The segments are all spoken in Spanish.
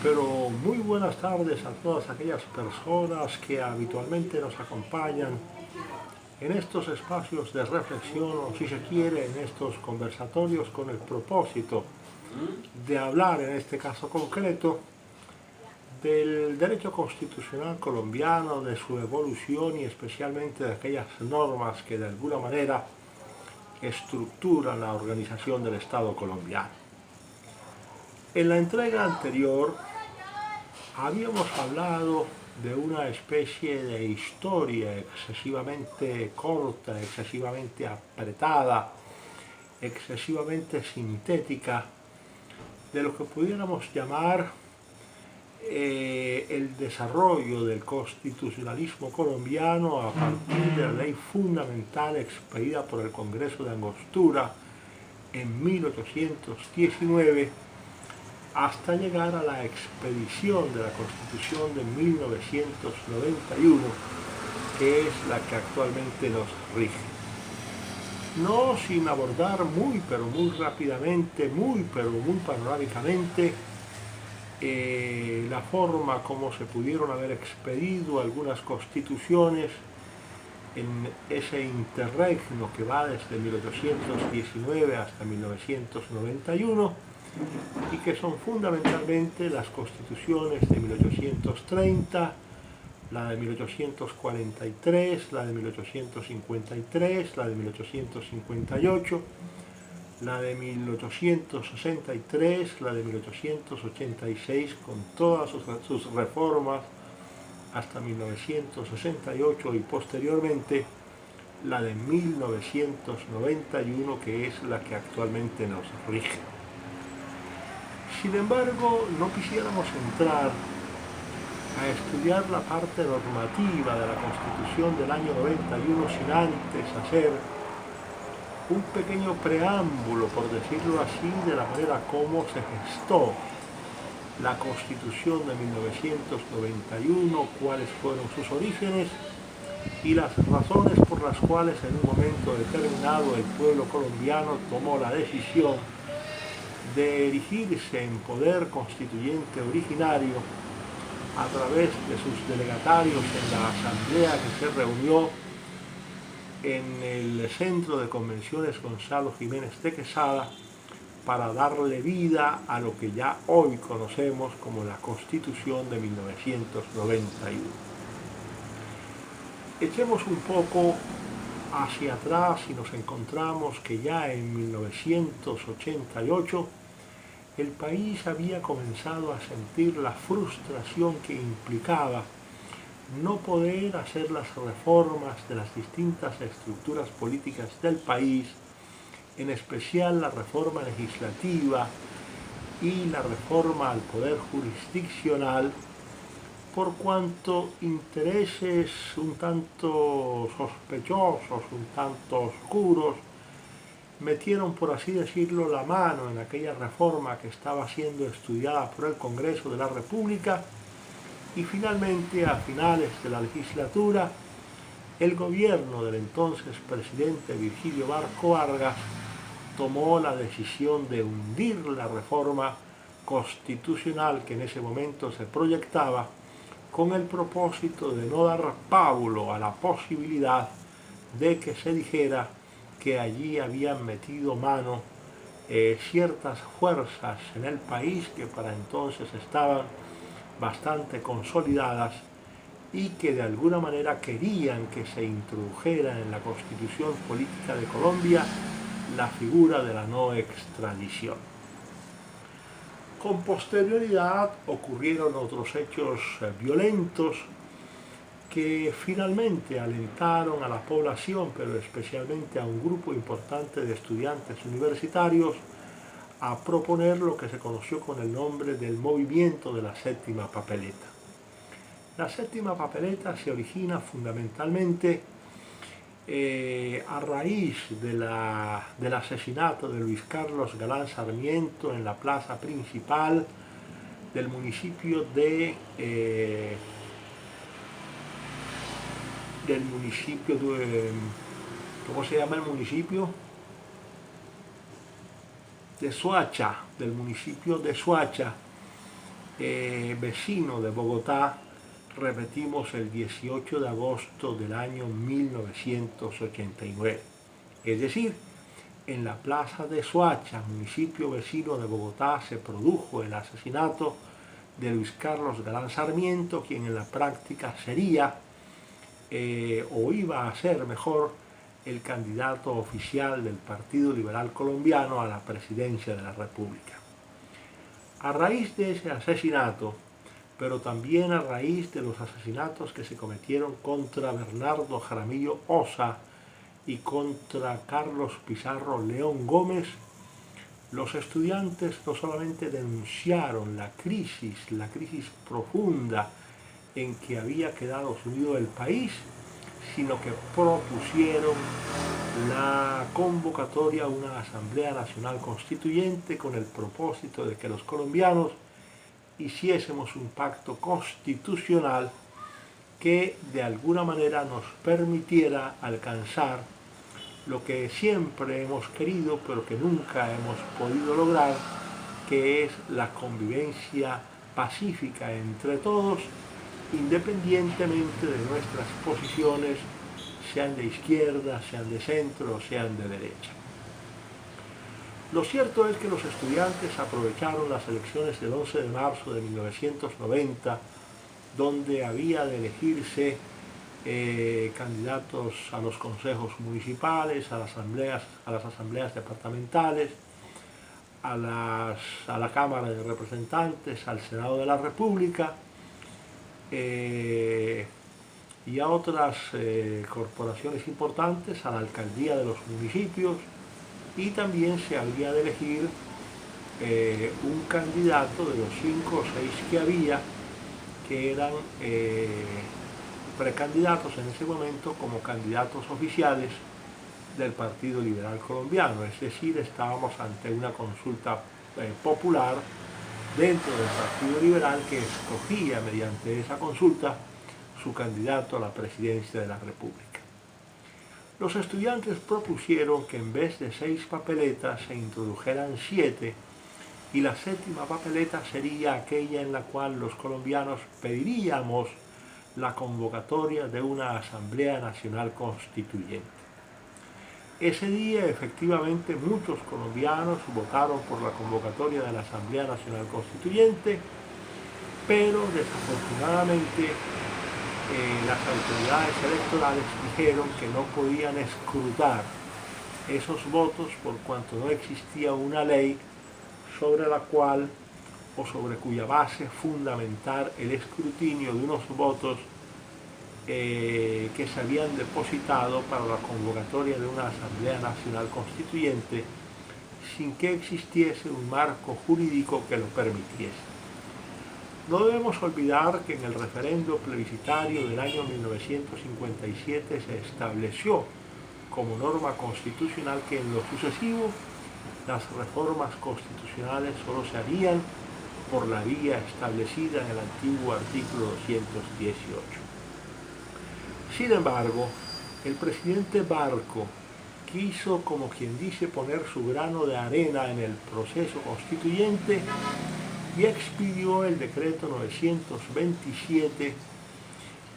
Pero muy buenas tardes a todas aquellas personas que habitualmente nos acompañan en estos espacios de reflexión o, si se quiere, en estos conversatorios con el propósito de hablar, en este caso concreto, del derecho constitucional colombiano, de su evolución y especialmente de aquellas normas que de alguna manera estructuran la organización del Estado colombiano. En la entrega anterior habíamos hablado de una especie de historia excesivamente corta, excesivamente apretada, excesivamente sintética, de lo que pudiéramos llamar el desarrollo del constitucionalismo colombiano a partir de la ley fundamental expedida por el Congreso de Angostura en 1819 hasta llegar a la expedición de la Constitución de 1991, que es la que actualmente nos rige. No sin abordar muy rápidamente, muy panorámicamente, la forma como se pudieron haber expedido algunas constituciones en ese interregno que va desde 1819 hasta 1991 y que son fundamentalmente las constituciones de 1830, la de 1843, la de 1853, la de 1858, la de 1863, la de 1886 con todas sus reformas hasta 1968 y posteriormente la de 1991, que es la que actualmente nos rige. Sin embargo, no quisiéramos entrar a estudiar la parte normativa de la Constitución del año 91 sin antes hacer un pequeño preámbulo, por decirlo así, de la manera como se gestó la Constitución de 1991, cuáles fueron sus orígenes y las razones por las cuales en un momento determinado el pueblo colombiano tomó la decisión de erigirse en poder constituyente originario a través de sus delegatarios en la asamblea que se reunió en el Centro de Convenciones Gonzalo Jiménez de Quesada para darle vida a lo que ya hoy conocemos como la Constitución de 1991. Echemos un poco hacia atrás y nos encontramos que ya en 1988 el país había comenzado a sentir la frustración que implicaba no poder hacer las reformas de las distintas estructuras políticas del país, en especial la reforma legislativa y la reforma al poder jurisdiccional, por cuanto intereses un tanto sospechosos, un tanto oscuros, metieron, por así decirlo, la mano en aquella reforma que estaba siendo estudiada por el Congreso de la República y finalmente, a finales de la legislatura, el gobierno del entonces presidente Virgilio Barco Vargas tomó la decisión de hundir la reforma constitucional que en ese momento se proyectaba con el propósito de no dar pábulo a la posibilidad de que se dijera que allí habían metido mano ciertas fuerzas en el país que para entonces estaban bastante consolidadas y que de alguna manera querían que se introdujera en la Constitución Política de Colombia la figura de la no extradición. Con posterioridad ocurrieron otros hechos violentos que finalmente alentaron a la población, pero especialmente a un grupo importante de estudiantes universitarios, a proponer lo que se conoció con el nombre del movimiento de la séptima papeleta. La séptima papeleta se origina fundamentalmente a raíz del asesinato de Luis Carlos Galán Sarmiento en la plaza principal del municipio ¿cómo se llama el municipio? De Soacha, del municipio de Soacha, vecino de Bogotá, repetimos el 18 de agosto del año 1989. Es decir, en la plaza de Soacha, municipio vecino de Bogotá, se produjo el asesinato de Luis Carlos Galán Sarmiento, quien en la práctica sería, o iba a ser mejor, el candidato oficial del Partido Liberal Colombiano a la presidencia de la República. A raíz de ese asesinato, pero también a raíz de los asesinatos que se cometieron contra Bernardo Jaramillo Ossa y contra Carlos Pizarro León Gómez, los estudiantes no solamente denunciaron la crisis profunda en que había quedado sumido el país, sino que propusieron la convocatoria a una Asamblea Nacional Constituyente con el propósito de que los colombianos hiciésemos un pacto constitucional que de alguna manera nos permitiera alcanzar lo que siempre hemos querido pero que nunca hemos podido lograr, que es la convivencia pacífica entre todos, independientemente de nuestras posiciones, sean de izquierda, sean de centro o sean de derecha. Lo cierto es que los estudiantes aprovecharon las elecciones del 11 de marzo de 1990, donde había de elegirse candidatos a los consejos municipales, a las asambleas departamentales, a la Cámara de Representantes, al Senado de la República y a otras corporaciones importantes, a la alcaldía de los municipios, y también se había de elegir un candidato de los 5 o 6 que había, que eran precandidatos en ese momento como candidatos oficiales del Partido Liberal Colombiano. Es decir, estábamos ante una consulta popular dentro del Partido Liberal, que escogía mediante esa consulta su candidato a la presidencia de la República. Los estudiantes propusieron que en vez de 6 papeletas se introdujeran 7, y la 7ª papeleta sería aquella en la cual los colombianos pediríamos la convocatoria de una Asamblea Nacional Constituyente. Ese día, efectivamente, muchos colombianos votaron por la convocatoria de la Asamblea Nacional Constituyente, pero desafortunadamente las autoridades electorales dijeron que no podían escrutar esos votos por cuanto no existía una ley sobre la cual o sobre cuya base fundamentar el escrutinio de unos votos que se habían depositado para la convocatoria de una Asamblea Nacional Constituyente sin que existiese un marco jurídico que lo permitiese. No debemos olvidar que en el referendo plebiscitario del año 1957 se estableció como norma constitucional que en lo sucesivo las reformas constitucionales solo se harían por la vía establecida en el antiguo artículo 218. Sin embargo, el presidente Barco quiso, como quien dice, poner su grano de arena en el proceso constituyente y expidió el decreto 927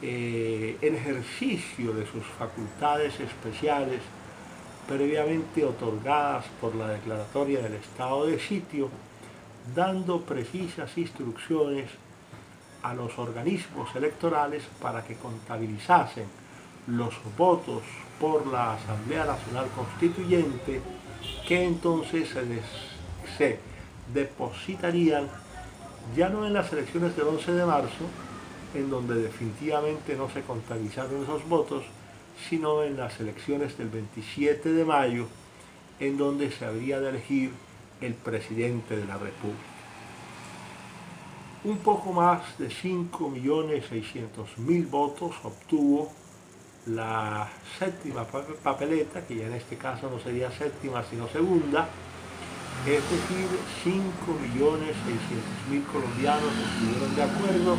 en ejercicio de sus facultades especiales previamente otorgadas por la declaratoria del estado de sitio, dando precisas instrucciones a los organismos electorales para que contabilizasen los votos por la Asamblea Nacional Constituyente, que entonces se depositarían ya no en las elecciones del 11 de marzo, en donde definitivamente no se contabilizaron esos votos, sino en las elecciones del 27 de mayo, en donde se habría de elegir el presidente de la República. Un poco más de 5.600.000 votos obtuvo la 7ª papeleta, que ya en este caso no sería 7ª sino 2ª, es decir, 5.600.000 colombianos estuvieron de acuerdo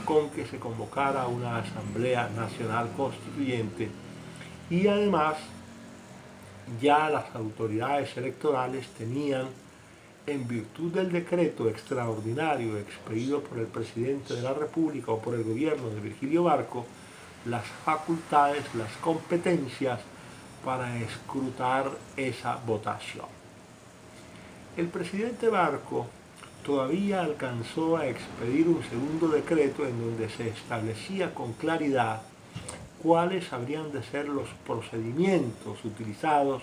con que se convocara una Asamblea Nacional Constituyente, y además ya las autoridades electorales tenían en virtud del decreto extraordinario expedido por el presidente de la República o por el gobierno de Virgilio Barco, las facultades, las competencias para escrutar esa votación. El presidente Barco todavía alcanzó a expedir un segundo decreto en donde se establecía con claridad cuáles habrían de ser los procedimientos utilizados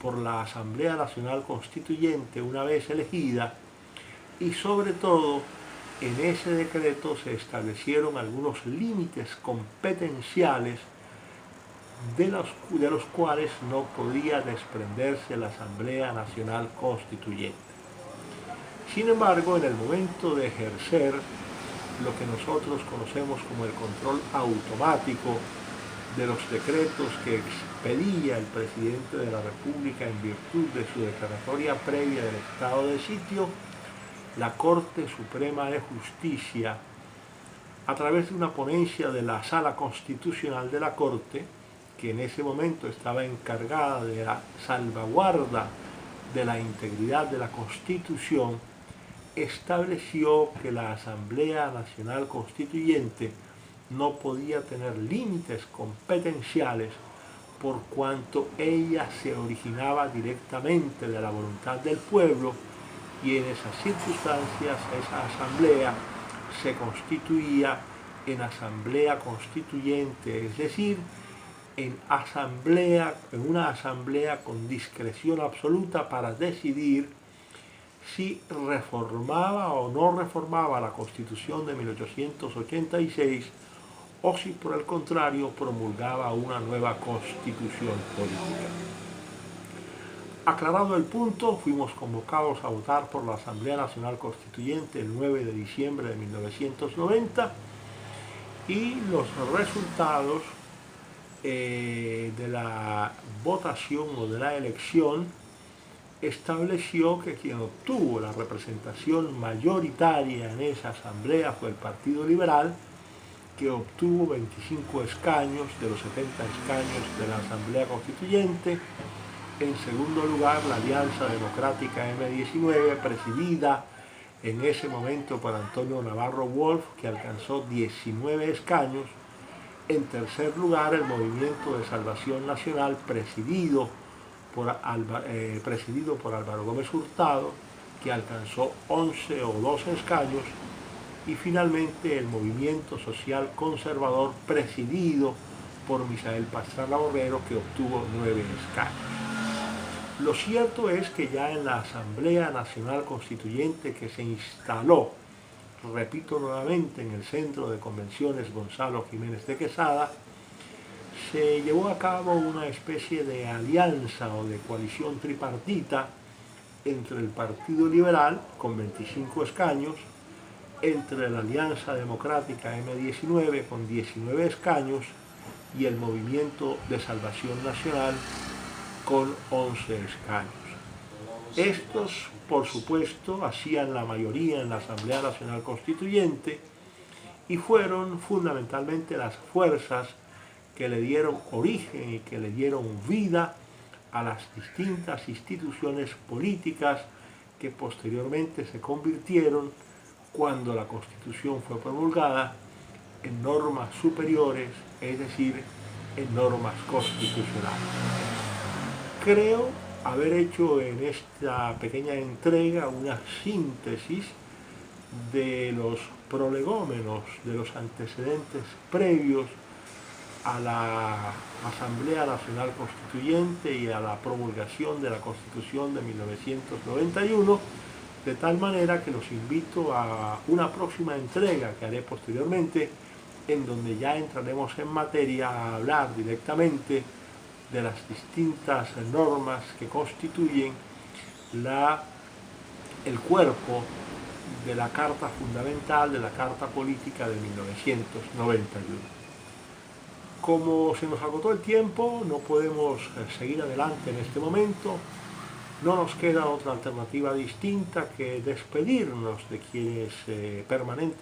por la Asamblea Nacional Constituyente una vez elegida, y sobre todo en ese decreto se establecieron algunos límites competenciales de los cuales no podía desprenderse la Asamblea Nacional Constituyente. Sin embargo, en el momento de ejercer lo que nosotros conocemos como el control automático de los decretos que expedía el presidente de la República en virtud de su declaratoria previa del estado de sitio, la Corte Suprema de Justicia, a través de una ponencia de la Sala Constitucional de la Corte, que en ese momento estaba encargada de la salvaguarda de la integridad de la Constitución, estableció que la Asamblea Nacional Constituyente no podía tener límites competenciales por cuanto ella se originaba directamente de la voluntad del pueblo, y en esas circunstancias esa asamblea se constituía en asamblea constituyente, es decir, en una asamblea con discreción absoluta para decidir si reformaba o no reformaba la Constitución de 1886 o si por el contrario promulgaba una nueva Constitución política. Aclarado el punto, fuimos convocados a votar por la Asamblea Nacional Constituyente el 9 de diciembre de 1990 y los resultados de la votación o de la elección estableció que quien obtuvo la representación mayoritaria en esa asamblea fue el Partido Liberal, que obtuvo 25 escaños de los 70 escaños de la Asamblea Constituyente. En segundo lugar, la Alianza Democrática M19, presidida en ese momento por Antonio Navarro Wolf, que alcanzó 19 escaños. En tercer lugar, el Movimiento de Salvación Nacional, presidido por Álvaro Gómez Hurtado, que alcanzó 11 o 12 escaños. Y finalmente el Movimiento Social Conservador, presidido por Misael Pastrana Borrero, que obtuvo 9 escaños. Lo cierto es que ya en la Asamblea Nacional Constituyente que se instaló, repito nuevamente, en el Centro de Convenciones Gonzalo Jiménez de Quesada, se llevó a cabo una especie de alianza o de coalición tripartita entre el Partido Liberal, con 25 escaños, entre la Alianza Democrática M19, con 19 escaños, y el Movimiento de Salvación Nacional, con 11 escaños. Estos, por supuesto, hacían la mayoría en la Asamblea Nacional Constituyente y fueron fundamentalmente las fuerzas que le dieron origen y que le dieron vida a las distintas instituciones políticas que posteriormente se convirtieron, cuando la Constitución fue promulgada, en normas superiores, es decir, en normas constitucionales. Creo haber hecho en esta pequeña entrega una síntesis de los prolegómenos, de los antecedentes previos a la Asamblea Nacional Constituyente y a la promulgación de la Constitución de 1991, de tal manera que los invito a una próxima entrega que haré posteriormente, en donde ya entraremos en materia a hablar directamente de las distintas normas que constituyen el cuerpo de la Carta Fundamental, de la Carta Política de 1991. Como se nos agotó el tiempo, no podemos seguir adelante en este momento. No nos queda otra alternativa distinta que despedirnos de quienes permanentemente